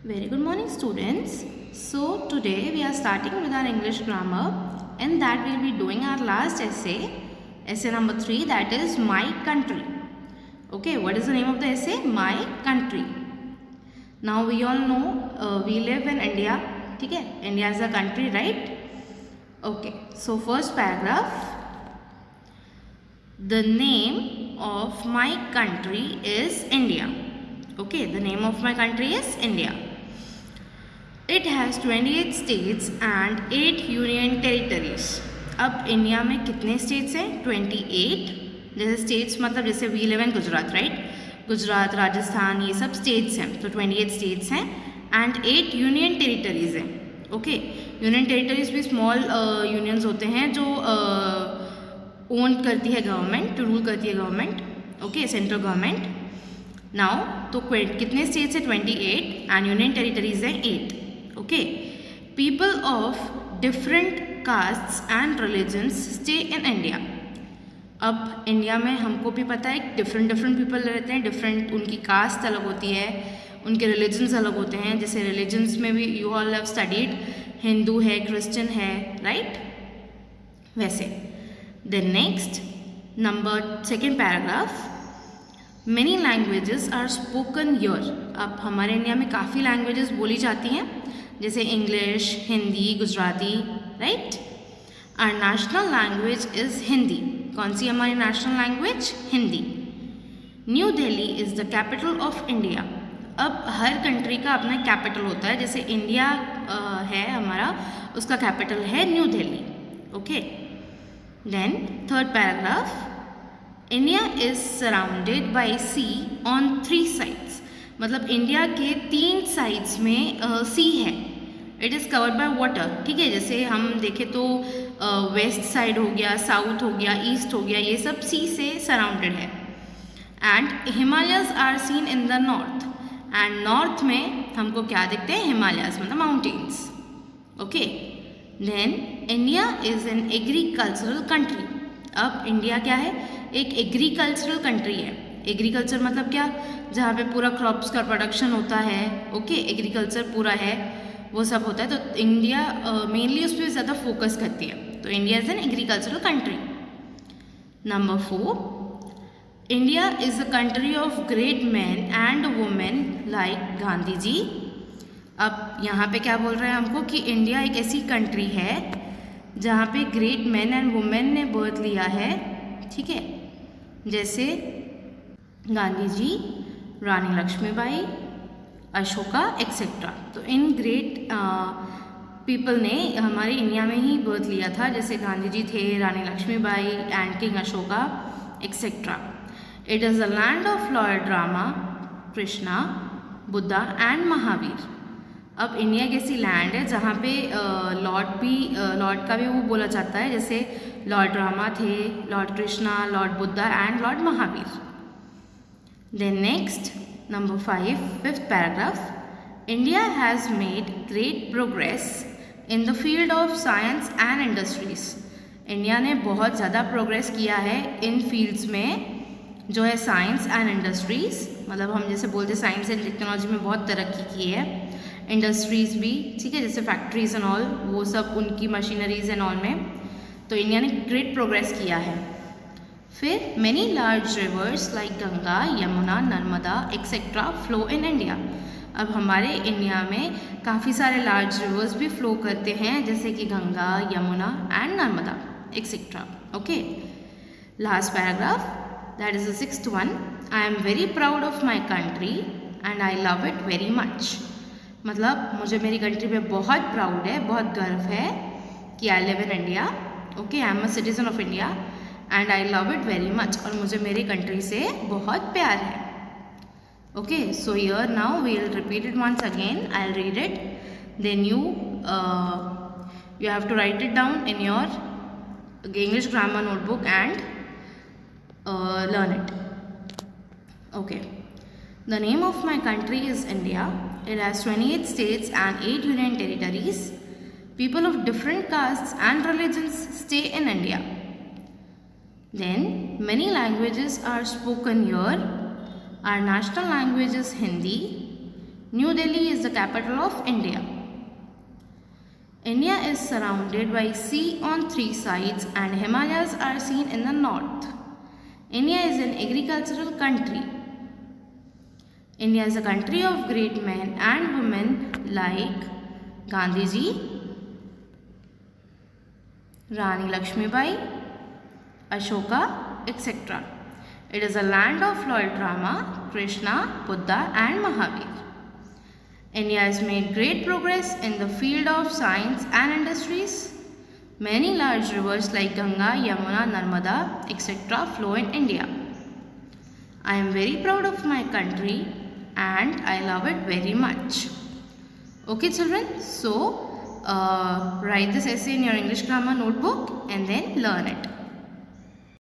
Very good morning, students. So today we are starting with our English grammar, and that we'll be doing our last essay number 3, that is my country. Okay, what is the name of the essay? My country. Now we all know we live in India. Okay, India is a country, right? Okay, so first paragraph. The name of my country is India. Okay, the name of my country is India. It has 28 states and 8 union territories. अब India में कितने states हैं? 28. जैसे states मतलब जैसे we live in Gujarat, right? Gujarat, Rajasthan, ये सब states हैं. तो 28 स्टेट्स हैं एंड 8 यूनियन टेरिटरीज हैं. ओके, यूनियन टेरिटरीज भी स्मॉल यूनियंस होते हैं जो ओन करती है गवर्नमेंट, रूल करती है government. Okay, central government. Now तो कितने स्टेट्स हैं? 28 एंड यूनियन टेरिटरीज हैं 8. Okay, people of different castes and religions stay in India. अब इंडिया में हमको भी पता है डिफरेंट पीपल रहते हैं, डिफरेंट उनकी कास्ट अलग होती है, उनके रिलीजन्स अलग होते हैं. जैसे रिलीजन्स में भी you all have studied, Hindu है, क्रिश्चियन है, राइट? वैसे then next number second paragraph. Many languages are spoken here. अब हमारे इंडिया में काफ़ी लैंग्वेजेस बोली जाती हैं, जैसे English, Hindi, Gujarati, right? Our national language is Hindi. कौन सी हमारी national language? Hindi. New Delhi is the capital of India. अब हर कंट्री का अपना कैपिटल होता है. जैसे इंडिया है हमारा, उसका कैपिटल है New Delhi. Okay, then third paragraph. India is surrounded by sea on 3 sides. मतलब इंडिया के 3 साइड्स में सी है. It is covered by water. ठीक है, जैसे हम देखें तो वेस्ट साइड हो गया, साउथ हो गया, ईस्ट हो गया, ये सब सी से सराउंडेड है. And Himalayas are seen in the north. And north में हमको क्या दिखते हैं? हिमालयस मतलब mountains. Okay, then India is an agricultural country. अब इंडिया क्या है? एक एग्रीकल्चरल कंट्री है. एग्रीकल्चर मतलब क्या? जहाँ पे पूरा क्रॉप्स का प्रोडक्शन होता है. ओके, एग्रीकल्चर पूरा है, वो सब होता है. तो इंडिया मेनली उस पर ज़्यादा फोकस करती है. तो India is an agricultural country. Number 4, India is a country of great man and women like Gandhi ji. अब यहाँ पे क्या बोल रहे हैं हमको कि इंडिया एक ऐसी कंट्री है जहाँ पे ग्रेट मैन एंड वुमेन ने बर्थ लिया है. ठीक है, जैसे गांधी जी, रानी लक्ष्मीबाई, अशोका एक्सेट्रा. तो इन ग्रेट पीपल ने हमारे इंडिया में ही बर्थ लिया था. जैसे गांधी जी थे, Rani Lakshmibai and king Ashoka etcetera. It is the land of lord Rama, Krishna, Buddha and Mahavir. अब इंडिया एक ऐसी लैंड है जहाँ पे लॉर्ड का भी वो बोला जाता है. जैसे लॉर्ड रामा थे, lord Krishna, lord Buddha and lord Mahavir. Then next number 5, fifth paragraph. India has made great progress in the field of science and industries. India ने बहुत ज़्यादा प्रोग्रेस किया है इन फील्ड्स में जो है साइंस एंड इंडस्ट्रीज़. मतलब हम जैसे बोलते हैं साइंस एंड टेक्नोलॉजी में बहुत तरक्की की है. इंडस्ट्रीज़ भी, ठीक है, जैसे फैक्ट्रीज एंड ऑल, वो सब उनकी मशीनरीज एंड ऑल में. तो इंडिया ने ग्रेट प्रोग्रेस किया है. फिर many large reverse like Ganga, Yamuna, Narmada etcetera flow in India. अब हमारे इंडिया में काफ़ी सारे लार्ज रिवर्स भी फ्लो करते हैं, जैसे कि Ganga, Yamuna and Narmada etcetera. Okay, last paragraph, that is the 6th one. I am very proud of my country and I love it very much. मतलब मुझे मेरी कंट्री पे बहुत प्राउड है, बहुत गर्व है कि I live in India. Okay, I am a citizen of India and I love it very much. और मुझे मेरी कंट्री से बहुत प्यार है. Okay, so here now we will repeat it once again. I will read it, then you have to write it down in your English grammar notebook and learn it. Okay, the name of my country is India. It has 28 states and 8 union territories. People of different castes and religions stay in India. Then many languages are spoken here. Our national language is Hindi. New Delhi is the capital of India. India is surrounded by sea on 3 sides and Himalayas are seen in the north. India is an agricultural country. India is a country of great men and women like Gandhiji, Rani Lakshmibai, Ashoka, etc. It is a land of Lord Rama, Krishna, Buddha and Mahavir. India has made great progress in the field of science and industries. Many large rivers like Ganga, Yamuna, Narmada, etc. flow in India. I am very proud of my country and I love it very much. Okay children, so write this essay in your English grammar notebook and then learn it.